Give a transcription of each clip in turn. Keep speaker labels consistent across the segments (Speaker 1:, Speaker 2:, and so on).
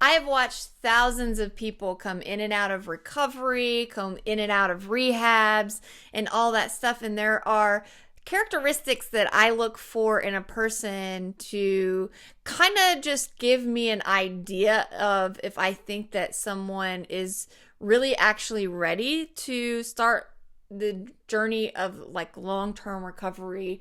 Speaker 1: I have watched thousands of people come in and out of recovery, come in and out of rehabs, and all that stuff. And there are characteristics that I look for in a person to kind of just give me an idea of if I think that someone is really actually ready to start the journey of like long-term recovery.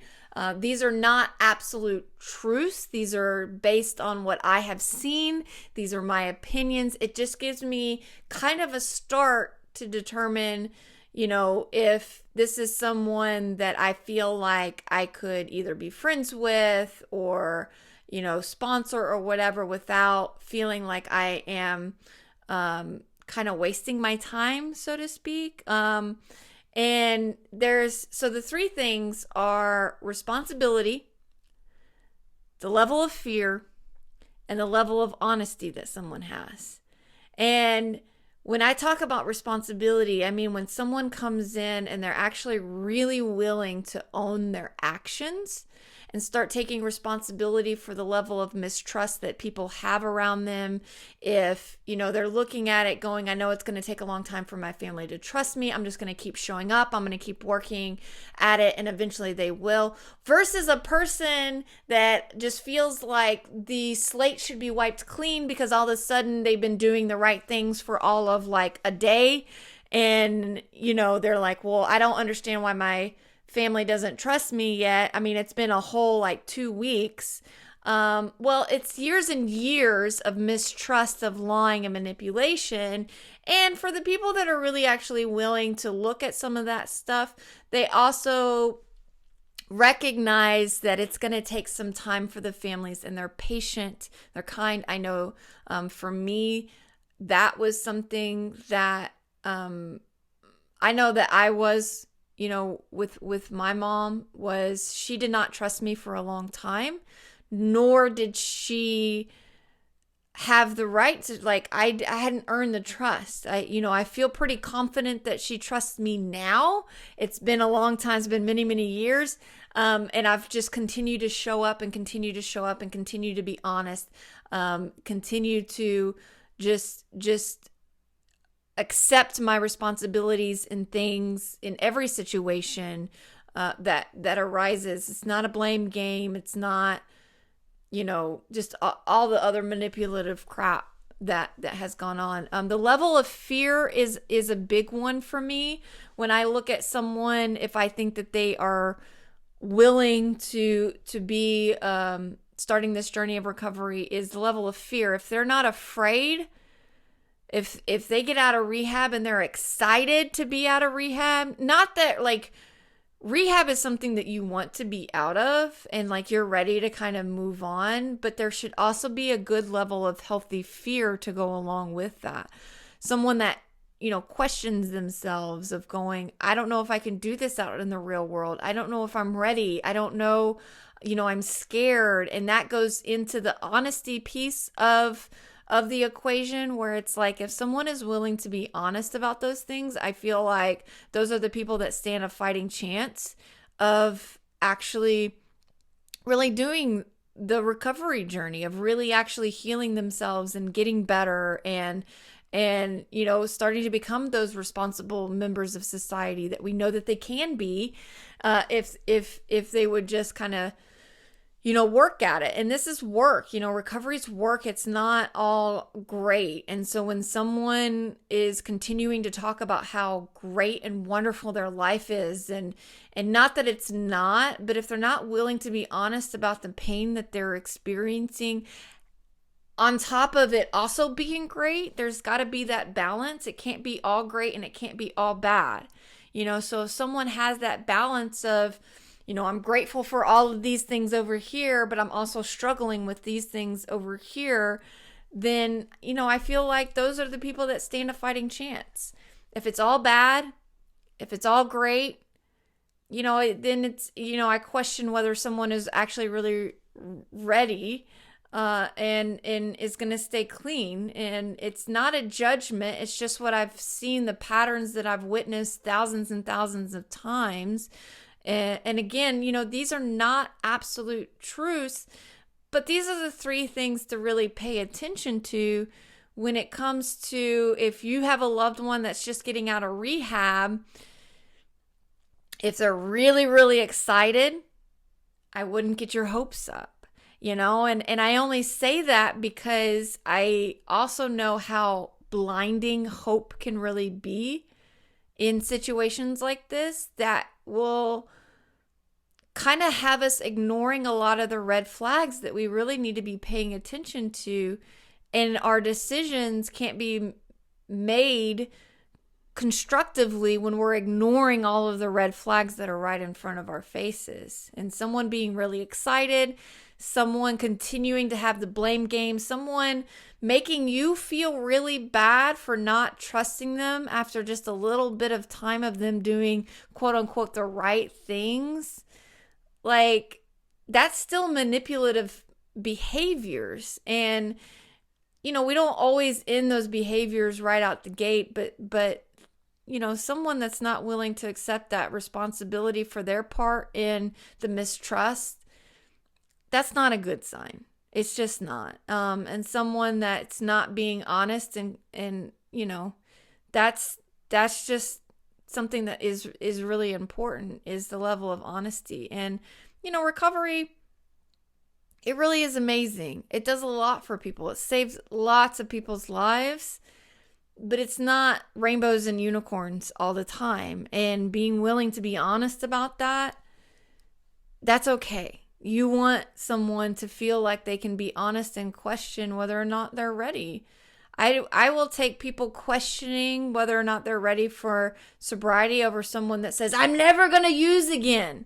Speaker 1: These are not absolute truths. These are based on what I have seen. These are my opinions. It just gives me kind of a start to determine, if this is someone that I feel like I could either be friends with or, sponsor or whatever without feeling like I am kind of wasting my time, so to speak. And so the three things are responsibility, the level of fear, and the level of honesty that someone has. And when I talk about responsibility, I mean when someone comes in and they're actually really willing to own their actions and start taking responsibility for the level of mistrust that people have around them. If, they're looking at it going, I know it's going to take a long time for my family to trust me. I'm just going to keep showing up. I'm going to keep working at it, and eventually they will. Versus a person that just feels like the slate should be wiped clean because all of a sudden they've been doing the right things for all of like a day. And, they're like, well, I don't understand why my family doesn't trust me yet. I mean, it's been a whole like 2 weeks. Well, it's years and years of mistrust, of lying and manipulation. And for the people that are really actually willing to look at some of that stuff, they also recognize that it's going to take some time for the families, and they're patient, they're kind. I know for me, that was something that I know that I was, with my mom, was she did not trust me for a long time, nor did she have the right to, like, I hadn't earned the trust. I feel pretty confident that she trusts me now. It's been a long time. It's been many, many years. And I've just continued to show up and continue to show up and continue to be honest. Continue to just accept my responsibilities in things in every situation that arises. It's not a blame game. It's not, just all the other manipulative crap that has gone on. The level of fear is a big one for me. When I look at someone, if I think that they are willing to be starting this journey of recovery, is the level of fear. If they're not afraid, if they get out of rehab and they're excited to be out of rehab, not that like rehab is something that you want to be out of and like you're ready to kind of move on, but there should also be a good level of healthy fear to go along with that. Someone that, questions themselves of going, I don't know if I can do this out in the real world. I don't know if I'm ready. I don't know, I'm scared. And that goes into the honesty piece of the equation, where it's like if someone is willing to be honest about those things, I feel like those are the people that stand a fighting chance of actually really doing the recovery journey, of really actually healing themselves and getting better and starting to become those responsible members of society that we know that they can be if they would just kind of work at it. And this is work, recovery's work. It's not all great. And so when someone is continuing to talk about how great and wonderful their life is, and not that it's not, but if they're not willing to be honest about the pain that they're experiencing, on top of it also being great, there's got to be that balance. It can't be all great and it can't be all bad. So if someone has that balance of, I'm grateful for all of these things over here, but I'm also struggling with these things over here, then, I feel like those are the people that stand a fighting chance. If it's all bad, if it's all great, then it's, I question whether someone is actually really ready and is going to stay clean. And it's not a judgment. It's just what I've seen, the patterns that I've witnessed thousands and thousands of times. And again, these are not absolute truths, But these are the three things to really pay attention to when it comes to if you have a loved one that's just getting out of rehab. If they're really, really excited, I wouldn't get your hopes up, and I only say that because I also know how blinding hope can really be in situations like this that will kind of have us ignoring a lot of the red flags that we really need to be paying attention to, and our decisions can't be made constructively when we're ignoring all of the red flags that are right in front of our faces. And someone being really excited, someone continuing to have the blame game, someone making you feel really bad for not trusting them after just a little bit of time of them doing quote unquote the right things. Like, that's still manipulative behaviors. And we don't always end those behaviors right out the gate, but someone that's not willing to accept that responsibility for their part in the mistrust, that's not a good sign. It's just not. And someone that's not being honest and that's just something that is really important, is the level of honesty. And, recovery, it really is amazing. It does a lot for people. It saves lots of people's lives. But it's not rainbows and unicorns all the time. And being willing to be honest about that, that's okay. You want someone to feel like they can be honest and question whether or not they're ready. I will take people questioning whether or not they're ready for sobriety over someone that says, I'm never going to use again.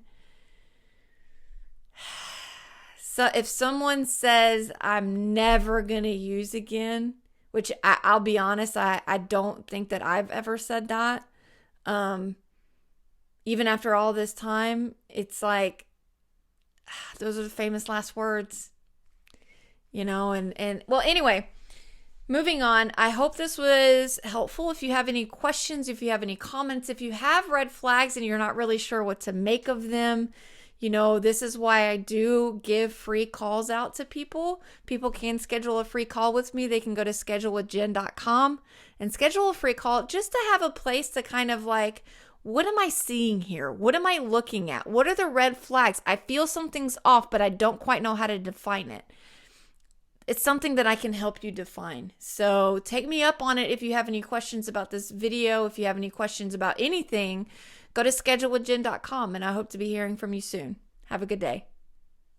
Speaker 1: So if someone says, I'm never going to use again, which I'll be honest, I don't think that I've ever said that. Even after all this time, it's like, those are the famous last words, and well, anyway, moving on. I hope this was helpful. If you have any questions, if you have any comments, if you have red flags and you're not really sure what to make of them, this is why I do give free calls out to people. People can schedule a free call with me. They can go to schedulewithjen.com and schedule a free call just to have a place to kind of like, what am I seeing here? What am I looking at? What are the red flags? I feel something's off, but I don't quite know how to define it. It's something that I can help you define. So take me up on it if you have any questions about this video. If you have any questions about anything, go to schedulewithjen.com, and I hope to be hearing from you soon. Have a good day.